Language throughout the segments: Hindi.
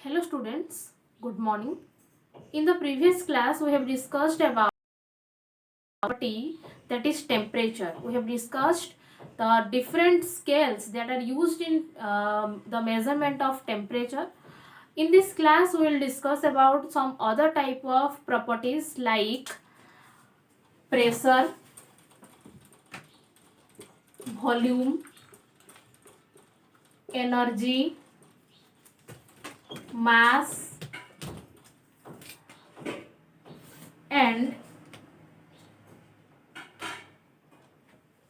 Hello students, good morning. In the previous class we have discussed about property, that is temperature. We have discussed the different scales that are used in the measurement of temperature. In this class we will discuss about some other type of properties like pressure, volume, energy, mass and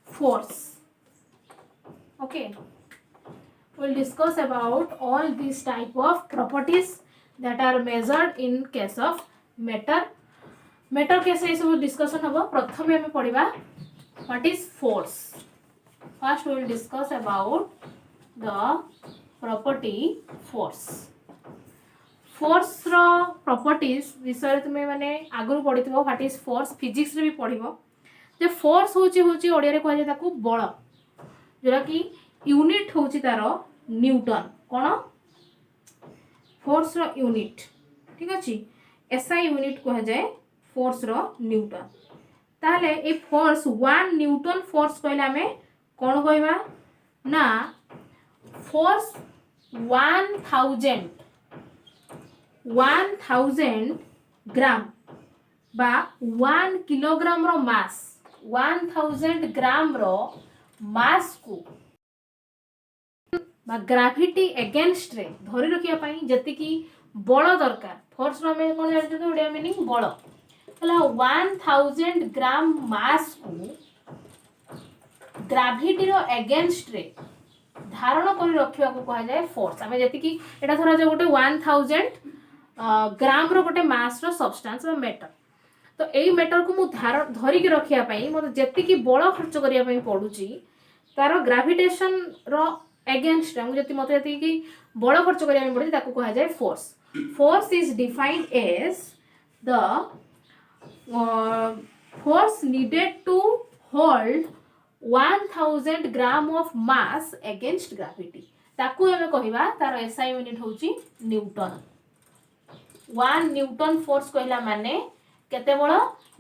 force. Okay, we'll discuss about all these type of properties that are measured in case of matter case ए सब डिस्कशन हम प्रथम आम पढ़ा what is force. First we will discuss about the property force. Force रो प्रॉपर्टीज विषय तुम्हें माने आगु पढ़ी व्हाट इज फोर्स. फिजिक्स रे भी पढ़िबो जे फोर्स होची ओडिया रे कहै ताकू बल, जोरा कि यूनिट होची तार न्यूटन. कोन फोर्स रो यूनिट, ठीक अछि, एसआई यूनिट कह जाए फोर्स रो न्यूटन. ताहले ए फोर्स 1 न्यूटन फोर्स कहला हमें कोन कहबा ना फोर्स 1000 ग्राम बा 1 किलोग्राम रो मास, 1000 ग्राम रो मास को बा ग्रेविटी अगेंस्ट रे धरि रखिया पई जति की बल दरकार. फोर्स रो हमें कोन जानते तो ओडिया मीनिंग बल. हला 1000 ग्राम मास को ग्रेविटी रो अगेंस्ट रे धारण कर रखिया को कहा जाए फोर्स. हमें जति की एटा धरा जे गोटे 1000 ग्राम रो गोटे मास रो सब्सटेंस बा मेटर. तो एई मेटर को मु धरि के रखिया पई मते जति की बल खर्च करिया पई पडुची तारो ग्रेविटेशन रो अगेंस्ट रे जति मते जति की बल खर्च करिया पई पडुची ताको कहा जाए force. Force is defined as the force needed to hold 1000 gram of mass against gravity. ताकू हमें कहिबा तार एसआई यूनिट होची न्यूटन. 1 न्यूटन फोर्स कहला माने केते बळ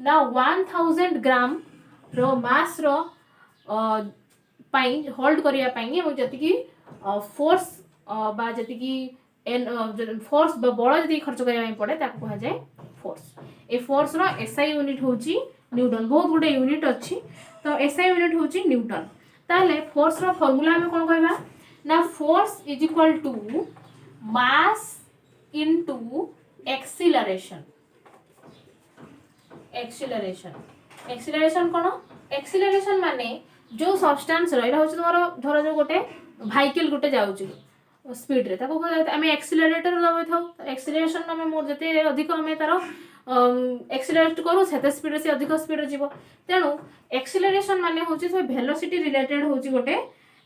ना 1000 ग्राम रो मास रो पाई होल्ड करिया पाई हम जति की फोर्स बा जति की फोर्स बळ जति खर्च करिया पई पड़े ताकू कहा जाए फोर्स. ए फोर्स रो एसआई यूनिट होची न्यूटन. बहुत गुडे यूनिट अच्छी, तो एसआई यूनिट होची न्यूटन. ताले फोर्स रो फार्मूला हम कोन कहबा ना force is equal to mass into acceleration. Acceleration कोन एक्सीलरेशन माने जो सब्सटेंस रो एटा होची तमरो धरो जो गोटे व्हीकल गोटे जाउची स्पीड रे ताको हमें एक्सीलरेटर दबै थाउ. एक्सीलरेशन हमें मोर जते अधिक हमें तारो एक्सीलरेट करू सेते स्पीड से अधिक स्पीड रे जीवो. तेणु एक्सीलरेशन माने होची से वेलोसिटी रिलेटेड होची गोटे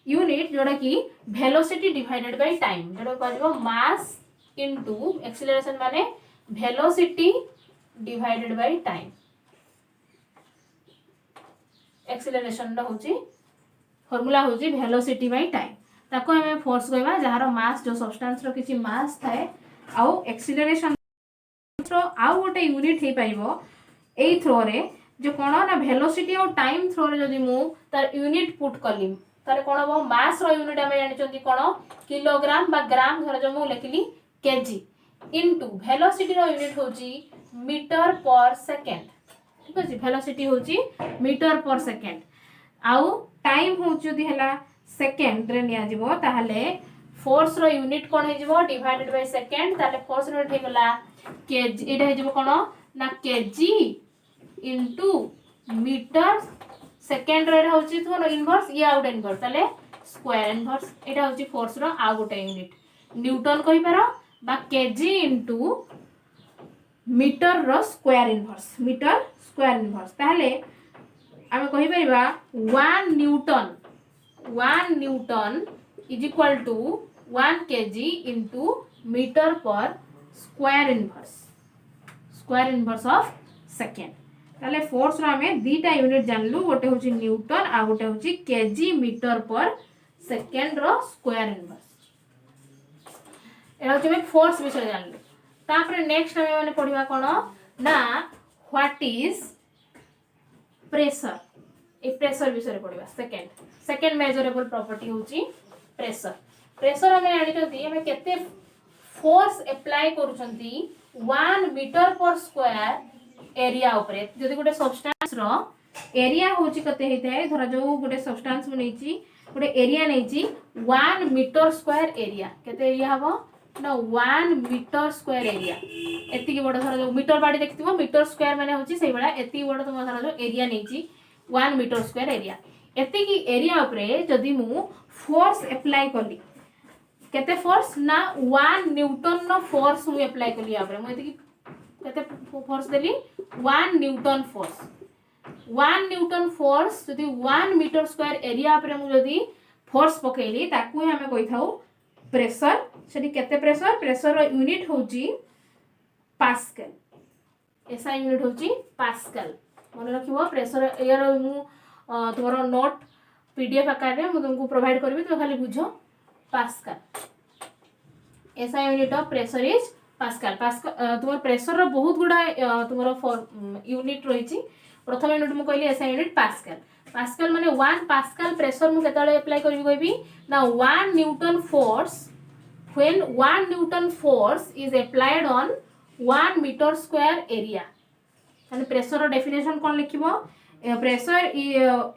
यूनिट जोडा की वेलोसिटी डिवाइडेड बाय टाइम. जोडा कहबो मास इनटू एक्सीलरेशन माने velocity divided by time. Acceleration रा होची फार्मूला होची वेलोसिटी बाय टाइम. ताको हमें फोर्स कहबा जहार मास जो सब्सटेंस रो किछि मास थाए आउ एक्सीलरेशन रो आउ गोटे यूनिट हे पाइबो एई थ्रो रे जो कोन ना वेलोसिटी और टाइम थ्रो रे जदी मु तार यूनिट पुट कली तारे कोन हो मास रो यूनिट हमें जानि चंती कोन किलोग्राम बा ग्राम धर जो मु लिखली केजी इनटू वेलोसिटी रो यूनिट होची मीटर पर सेकंड. ठीक अछि, वेलोसिटी होची मीटर पर सेकंड आउ टाइम होची जदी हला सेकंड रे निया जिवो ताहले फोर्स रो यूनिट कोन हे जिवो डिवाइडेड बाय सेकंड. ताले फोर्स यूनिट हे गला केजी. एटा हे जिवो कोन ना केजी इनटू मीटर सेकंड रे होची तो इनवर्स या आउट इनवर्स ताले स्क्वायर इनवर्स. एटा होची फोर्स रो आ गोटे यूनिट न्यूटन कहि पारो बा केजी इनटू मीटर रो square inverse. Metre square inverse ताहले आमे कहि परिबा 1 newton is equal to 1 kg into metre per square inverse of second. ताले फोर्स रो हमें दीटा यूनिट जानलु, गोटे होची न्यूटन आ गोटे होची केजी मीटर पर सेकेंड रो स्क्वायर इनवर्स. एटा होची हम फोर्स विषय जानले तापर नेक्स्ट हम माने पढिबा कोन ना what is pressure A pressure विषय पढिबा सेकंड मेजरेबल प्रॉपर्टी होची प्रेशर प्रेशर हम जानि छथि हम केते force apply करूछंती 1 metre per square area उपरे जदि गोटे सब्सटेंस रो एरिया होची कते हेताय धरा जो गोटे सब्सटेंस बनेची गोटे एरिया नेची 1 मीटर स्क्वायर एरिया केते एरिया हबो ना 1 मीटर स्क्वायर एरिया एति की बडो धरा जो मीटर बाडी देखथिबो मीटर स्क्वायर माने होची सेही बडा एति बडो तुम धरा जो एरिया नेची 1 मीटर स्क्वायर एरिया एति की एरिया उपरे जदि मु फोर्स अप्लाई करली केते फोर्स ना 1 न्यूटन नो फोर्स मु अप्लाई करली आपरे मु एति की केते फोर्स देली 1 न्यूटन फोर्स 1 न्यूटन फोर्स जदि 1 मीटर स्क्वायर एरिया पर मु जदि फोर्स पकेली ताकू हमें कहि थाउ प्रेशर सेठी केते प्रेशर रो यूनिट होची पास्कल एसआई यूनिट होची पास्कल मन रखिबो प्रेशर एयर मु तोरो नोट पीडीएफ आकार रे मु तुमको प्रोवाइड करबी तो खाली बुझो pascal SI unit of pressure is pascal तुम प्रेशर रो बहुत गुडा तुम यूनिट रहिची प्रथम यूनिट मु कहली एसआई यूनिट पास्कल माने 1 पास्कल प्रेशर मु केतले अप्लाई करबी कहबी ना 1 newton force when 1 newton force is applied on 1 metre square area and pressure definition कोन लिखिबो pressure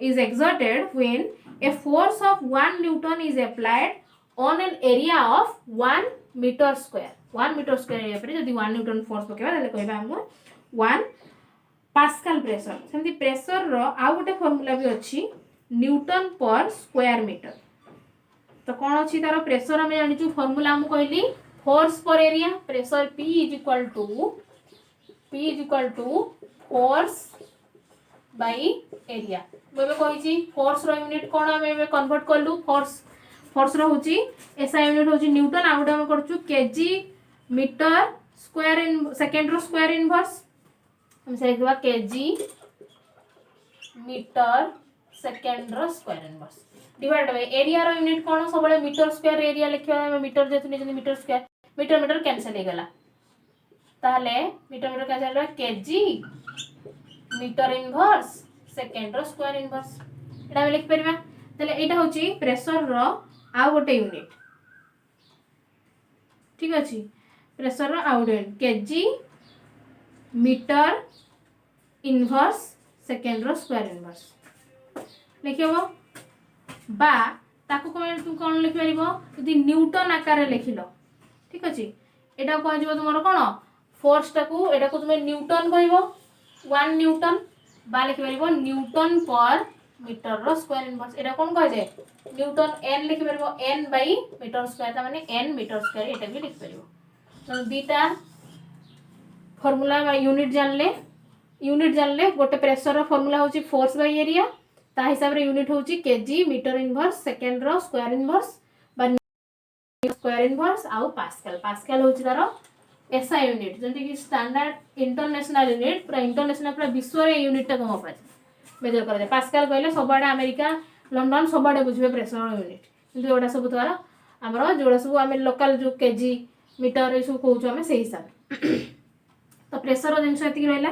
is exerted when a force of 1 newton is applied on an area of 1 metre square 1 metre square area पर जदी 1 न्यूटन फोर्स पकेबा तले कहबा हम 1 पास्कल प्रेशर सेमती प्रेशर रो आ गोटे फार्मूला भी अछि न्यूटन पर स्क्वायर मीटर तो कौन अच्छी तार प्रेशर हम जानी फॉर्मूला हम कहली फोर्स पर area pressure P is equal to force by area बेबे कहिची फोर्स रो यूनिट कोन हम कन्वर्ट करलु फोर्स रो होची एसआई यूनिट होची न्यूटन आ गोटे हम करछु KG metre square in second रो स्क्वायर इनवर्स हम से लिखबा केजी मीटर सेकंड रो square inverse divide by area रो यूनिट कोन सबले मीटर स्क्वायर एरिया लिखियो हम मीटर जेतु ने मीटर स्क्वायर मीटर कैंसिल हे गला ताले मीटर कैंसिल हो केजी मीटर इनवर्स सेकंड रो स्क्वायर इनवर्स एटा लिख परबा ताले एटा होची प्रेशर रो आ गोटे यूनिट ठीक अछि प्रेशर रो आ गोटे केजी मीटर इनवर्स सेकंड रो स्क्वायर इनवर्स लिखिबो बा ताको कोन लिख परिबो यदि न्यूटन आकार रे लिखिलो ठीक अछि एटा कह जिवो तुमरो कोन फोर्स टाको एटा को तुमे न्यूटन कहइबो 1 न्यूटन बा लिख परिबो न्यूटन पर मीटर रो स्क्वायर इनवर्स एटा कोन कह जाय न्यूटन n लिख परिबो n बाय मीटर स्क्वायर ता माने n मीटर स्क्वायर एटा भी लिख परिबो तो दीटा फार्मूला बा यूनिट जानले गोटे प्रेशर रो फार्मूला होची फोर्स बाय एरिया ता हिसाब रे यूनिट होची केजी मीटर इनवर्स सेकंड रो स्क्वायर इनवर्स बा स्क्वायर इनवर्स आउ पास्कल होची तारो एसआई यूनिट जंती कि स्टैंडर्ड इंटरनेशनल यूनिट पूरा इंटरनेशनल पूरा विश्व रे यूनिट ता कम पाछ मेजर करे पास्कल कहले सबआडे अमेरिका लंडन सबआडे बुझबे प्रेशर यूनिट किंतु ओडा सब तारा हमरो जोडा सब हमें लोकल जो केजी मीटर ए सब कहउछ हमें सही हिसाब तो प्रेशर रो जिंस एति रहला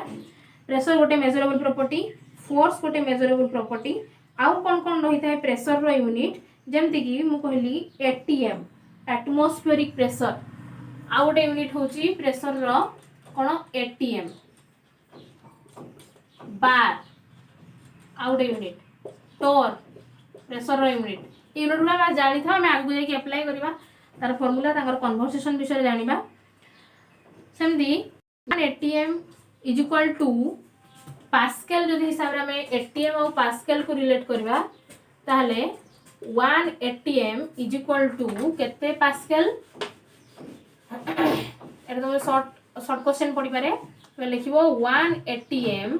प्रेशर गोटे मेजरेबल प्रॉपर्टी फोर्स गोटे मेजरेबल प्रॉपर्टी आउ कौन रही है प्रेशर रो यूनिट जमती कि मु कहली एटीएम एटमॉस्फेरिक प्रेशर आउ गोटे यूनिट होची प्रेशर रो कोन एटीएम बार आउ गोटे यूनिट टोर प्रेशर रो यूनिट गुला जानी था मैं आगु जाके अप्लाई करबा तार फार्मूला ताकर कन्वर्सेशन विषय जानिबा सेमदी ATM is equal to pascal जदि हिसाब रे हमें एटीएम और पास्कल को रिलेट करबा ताहले 1 एटीएम इज इक्वल टू केते पास्कल एटा तुम शॉर्ट क्वेश्चन पढी पारे तो लिखिबो 1 एटीएम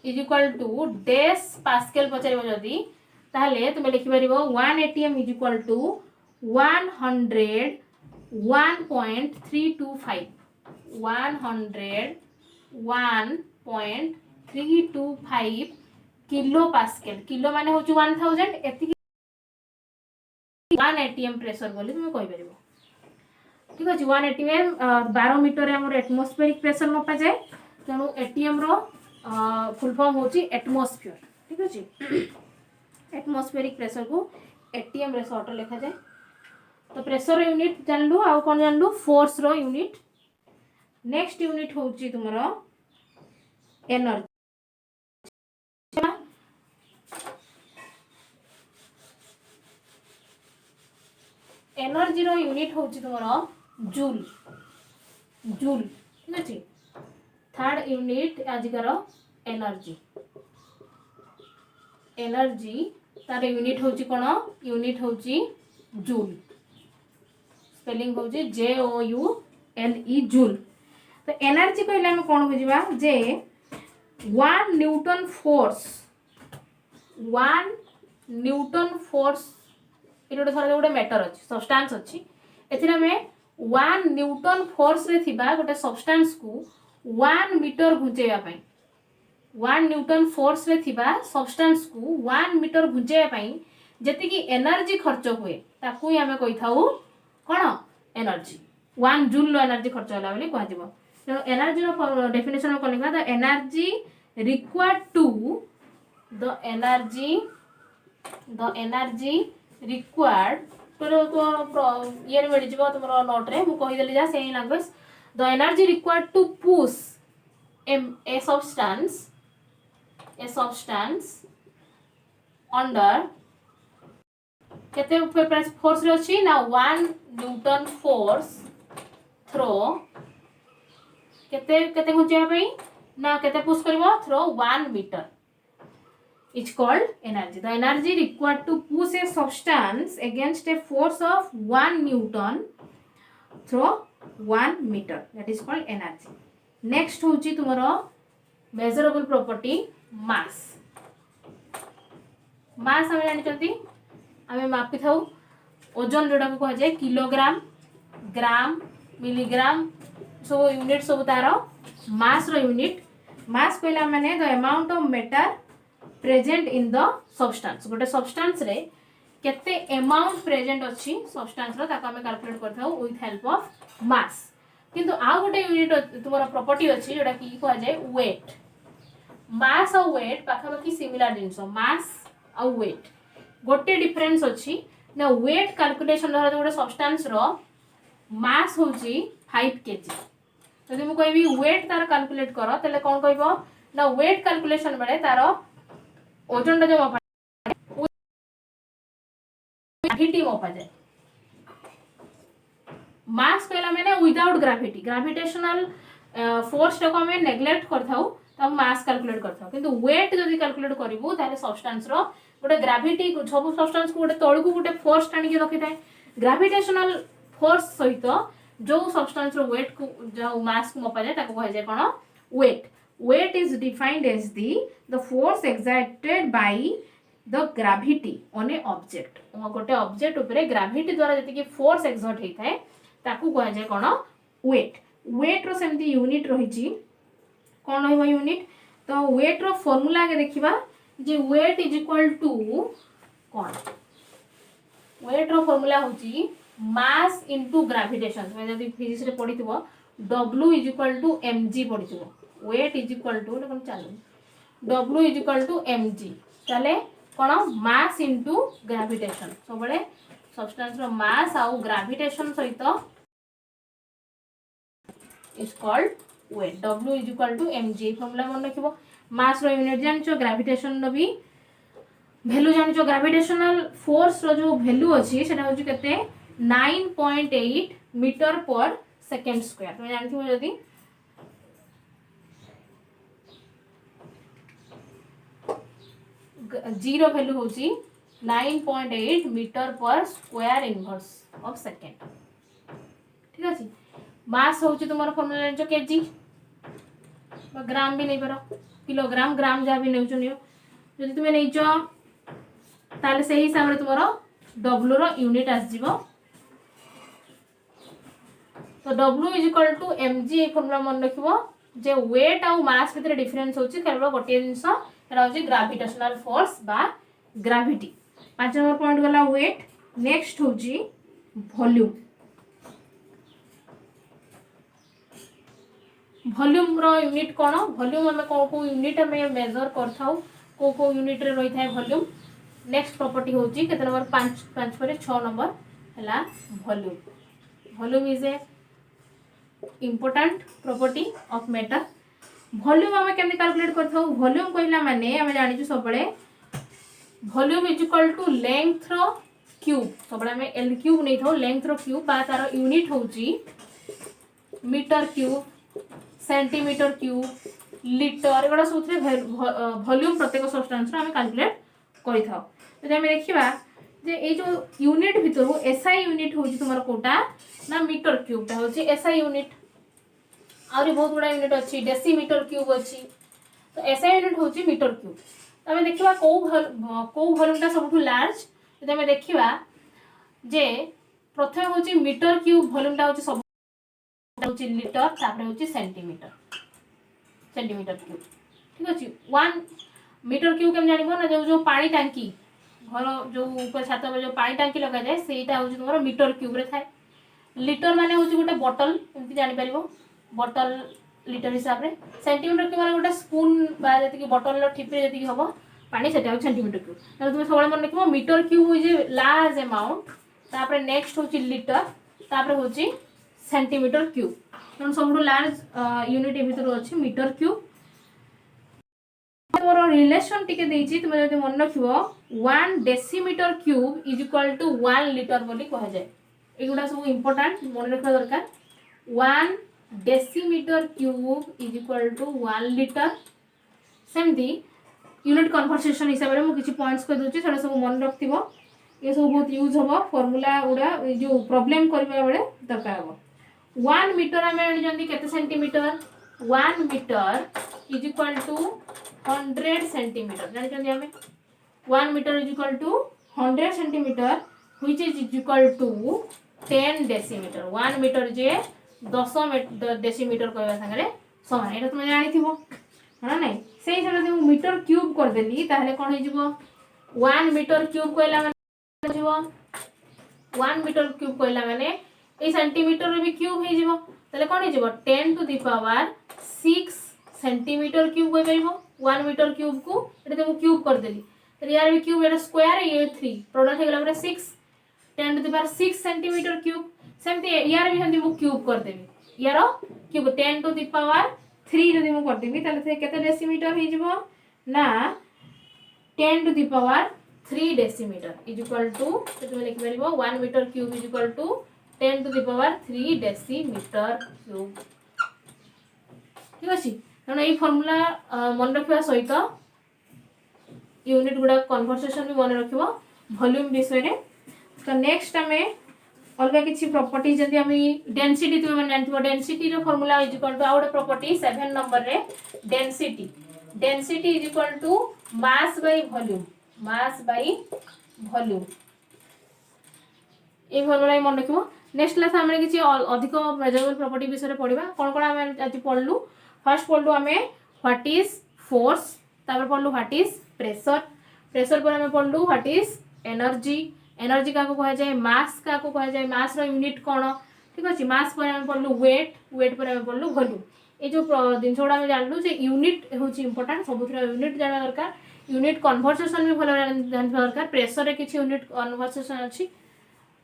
इज इक्वल टू डेस पास्कल पचारिबो जदि ताहले तुम लिखि परिबो 1 ATM is equal to 101.325 kilo pascal kilo माने होची 1000 एति 1 एटीएम प्रेशर बोली तुम कहि परिबो ठीक अच्छे 1 एटीएम 12 मीटर आम एटमोस्फेरिक प्रेशर मपा जाए तेणु एटीएम रो फुल फॉर्म होची एटमोस्फियर। ठीक अच्छे एटमोस्फेरिक प्रेशर को एटीएम रे शॉर्ट लिखा जाए। तो प्रेशर यूनिट जानलु आउ कौन जानलु फोर्स रो यूनिट। नेक्स्ट यूनिट होची तुमरो एनर्जी। एनर्जी रो यूनिट होची तुमरो जूल जूल। ठीक अच्छे थर्ड यूनिट आजिकार एनर्जी एनर्जी तार यूनिट होची कोन यूनिट होची जूल स्पेलिंग होची JOULE जूल। तो एनर्जी कहले हम कोन बुझिबा जे 1 newton force 1 newton force Erode थर गोटे मैटर अच्छी सब्सटेंस अच्छी एथिरा में 1 न्यूटन फोर्स रे थिबा गोटे सब्सटेंस को 1 मीटर घुंचेया पई 1 न्यूटन फोर्स रे थिबा सब्सटेंस को 1 मीटर घुंचेया पई जति की एनर्जी खर्च हुए ताकू ही हमें कहि थाउ कोन एनर्जी 1 जूल लो एनर्जी खर्च होला बोली कह दिबो। तो एनर्जी रो डेफिनेशन को लिखा the energy required to the energy required तो ये मिल जिवो तुमरो नोट रे मु कहि देली जा सेही language the energy required to push a substance under केते फोर्स रे अछि ना 1 न्यूटन फोर्स थ्रो केते केते घुंचेया पई ना केते पुश करबो through 1 metre is called energy. The energy required to push a substance against a force of 1 newton through 1 meter. That is called energy. Next होची तुम्हारा measurable property mass. mass हमें जानी चलती हमें मापी थाउ ओजन जोड़ा को कहा जाए किलोग्राम ग्राम मिलीग्राम सब यूनिट सब तार mass रो यूनिट mass कहला माने the amount of matter present in the substance गोटे सब्सटेंस रे केते अमाउंट प्रेजेंट अछि सब्सटेंस रो ताका हम कैलकुलेट करथाउ विथ हेल्प ऑफ मास। किंतु आ गोटे यूनिट तुमरा प्रॉपर्टी अछि जोटा की कहा जाय वेट मास और वेट पाखापाखि सिमिलर जिंस मास और वेट गोटे डिफरेंस अछि ना वेट कैलकुलेशन द्वारा गोटे सब्सटेंस रो मास होची 5 केजी यदि मु कहबी वेट तार कैलकुलेट करो तले कोन कहबो ना वेट कैलकुलेशन बेले तार ओजन जो मपा ग्रेविटी मपा जाए मास कहला मैंने विदाउट ग्रेविटी ग्रेविटेशनल फोर्स को हमें नेग्लेक्ट करथाउ तब मास कैलकुलेट करथाउ किंतु वेट जदी कैलकुलेट करिवो ताले सब्सटेंस रो गोटे ग्रेविटी सब सब्सटेंस को गोटे तळकु गोटे फोर्स टाणी के रखि थाए ग्रेविटेशनल फोर्स सहित जो सब्सटेंस रो वेट को जो मास को मपा जाए ताको कह जाए कोन wait. Weight is defined as the force exerted by the gravity on a object. गोटे ऑब्जेक्ट उपरे ग्रेविटी द्वारा जति की फोर्स एक्सर्ट हेइ थाए ताकू कह जाय कोन वेट। वेट रो सेमती यूनिट रहिची कोन रहइबो यूनिट तो वेट रो फार्मूला के देखिबा जे वेट इज इक्वल टू कोन वेट रो फार्मूला होची मास इनटू ग्रेविटेशन तुम जदी फिजिक्स रे पढितबो W is equal to mg पढितबो वेट इज इक्वल टू देखो चलो W is equal to mg चले कोन मास इनटू ग्रेविटेशन सब बळे सब्सटेंस रो मास आउ ग्रेविटेशन सहित is called weight W is equal to mg formula मन रखिबो मास रो यूनिट जानचो ग्रेविटेशन रो भी वैल्यू जानचो ग्रेविटेशनल फोर्स रो जो वैल्यू अछि सेटा होची केते 9.8 मीटर पर सेकंड स्क्वायर तुम जानथिबो जदी जीरो वैल्यू होची 9.8 metre per square inverse of second. ठीक अछि मास होची तुम्हारा फार्मूला जानचो केजी ग्राम भी नहीं पारो किलोग्राम ग्राम जा भी नेउचो नियो जदी तुमे नेइचो ताले से हिसाब रे तुम्हारा W रो यूनिट आस जिवो तो W is equal to mg formula मन रखिबो जे वेट और मास भितर डिफरेंस होची केवल गोटे जिंस एटा होची ग्रेविटेशनल फोर्स बा ग्रेविटी। 5 नंबर पॉइंट गला वेट नेक्स्ट होची वॉल्यूम वॉल्यूम रो यूनिट कौन वॉल्यूम आम को यूनिट आम मेजर कर को यूनिट रे रही है वॉल्यूम नेक्स्ट प्रॉपर्टी होची केते नंबर 5 पर 6 नंबर हला volume volume is a important property of matter volume आम केमती कैलकुलेट करथाउ वॉल्यूम कहला माने आम जानिछु सबले volume is equal to length रो क्यूब सबले आम एल क्यूब नै थाउ लेंथ रो क्यूब बा तार यूनिट होची metre cube centimetre cube litre एगुड़ा सब वॉल्यूम प्रत्येक सब्सटेंस आम कैलकुलेट करिथाउ जदि आम देखिबा जे ए जो यूनिट भितर एसआई यूनिट होची तुमर कोटा ना मीटर क्यूब ता होची एसआई यूनिट आउरी बहुत गुडा यूनिट अछि डेसीमीटर क्यूब अछि तो एसआई यूनिट होची मीटर क्यूब तो आम देखिबा को वॉल्यूम ता सबठु लार्ज जदि आम देखिबा जे प्रथम होची मीटर क्यूब वॉल्यूम ता होची सब होची लिटर तापर होची सेंटीमीटर क्यूब ठीक अछि 1 मीटर क्यूब केम जानिबो ना जो पानी टांकी घर जो ऊपर छात में जो पानी टांकी लगा जाए सेटा होची तुमरो मीटर क्यूब रे थाए लिटर माने होची गोटे बोतल एमती जानि परिबो बोतल लिटर हिसाब रे सेंटीमीटर क्यूब माने गोटे स्पून बा जति कि बोतल लो ठिपरे जति कि हबो पानी सेटा हो सेंटीमीटर क्यूब त तुम सबले मन रखिबो metre cube is a large amount तापर नेक्स्ट होची लिटर तापर होची सेंटीमीटर क्यूब तो सबठु लार्ज यूनिट ए भीतर अछि मीटर क्यूब मोर रिलेशन टिके देछि तुम जदि मन रखिबो 1 decimetre cube is equal to 1 litre बोली कहा जाए एगुडा सब इंपोर्टेंट मन रखा दरकार 1 decimetre cube is equal to 1 litre सेमती यूनिट कन्वर्सेशन हिसाब रे मु किछि पॉइंट्स कह दोछि सेटा सब मन रखतिबो ये सब बहुत यूज हबो फार्मूला उडा जो प्रॉब्लम करबा बेले दरकार हबो 1 मीटर आमे जंदी केते centimetre 1 metre is equal to 100 centimetre जानि जंदी हमें 1 metre is equal to 100 centimetre which is equal to 10 decimetre 1 metre जे 10 डेसीमीटर कहबा संगे समान एटा तुम जानि थिबो हां नै सेही जने जे मीटर क्यूब कर देली ताहले कोन हे जिवो 1 मीटर क्यूब कहला माने जिवो 1 मीटर क्यूब कहला माने ए सेंटीमीटर रे भी क्यूब हे जिवो ताले कोन हे जिवो 10 to the power 6 centimetre cube कह परिबो 1 मीटर क्यूब को एटा तो क्यूब कर देली तो यार भी क्यूब एटा स्क्वायर ये 3 प्रोडक्ट हे गला पर 6 10 to the power 6 centimetre cube सेमती यार भी हम क्यूब कर देबी यार क्यूब 10 टू द पावर 3 जदि मु कर देबी ताले से केते डेसीमीटर हे जिवो ना 10 to the power 3 decimetre is equal to तो तुम लिख परिबो 1 metre cube is equal to 10 to the power 3 decimetre cube ठीक अछि कारण ए फार्मूला मन रखिबा सहित यूनिट गुडा कन्वर्सेशन भी मन रखिबो वॉल्यूम विषय रे तो नेक्स्ट हमें अलग किसी प्रॉपर्टी जदि हम डेंसिटी तुम मन जानथिबो डेंसिटी रो formula is equal to out property 7 number रे density is equal to mass by volume ए फार्मूला मन रखिबो नेक्स्ट क्लास हम किसी अधिक मेजरेबल प्रॉपर्टी विषय रे पढिबा कोन कोन हम आज पढलु फर्स्ट पढ़लु आम व्हाट इज फोर्स तापर पढ़लु व्हाट इज प्रेशर पर आम पढ़लु व्हाट इज एनर्जी का कह जाए मास का कह जाए मास रो यूनिट कौन ठीक अच्छे मास पर आम पढ़लु वेट पर आम पढ़लु वॉल्यूम ये जो जिन गुड़ा आम जानलु जे यूनिट हूँ इंपोर्टेंट सब यूनिट जाना दरकार यूनिट कन्वर्सेशन भी भल जाना दरकार प्रेशर रे किसी यूनिट कन्वर्सेशन अच्छी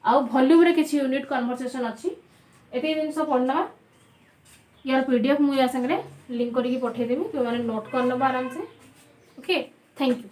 आउ वॉल्यूम रे किसी यूनिट कन्वर्सेशन अच्छी एते जिन पढ़ना यार पीडीएफ मुझे संगे लिंक करके पठेदेवी जो मैंने नोट कर नब आराम से ओके थैंक यू।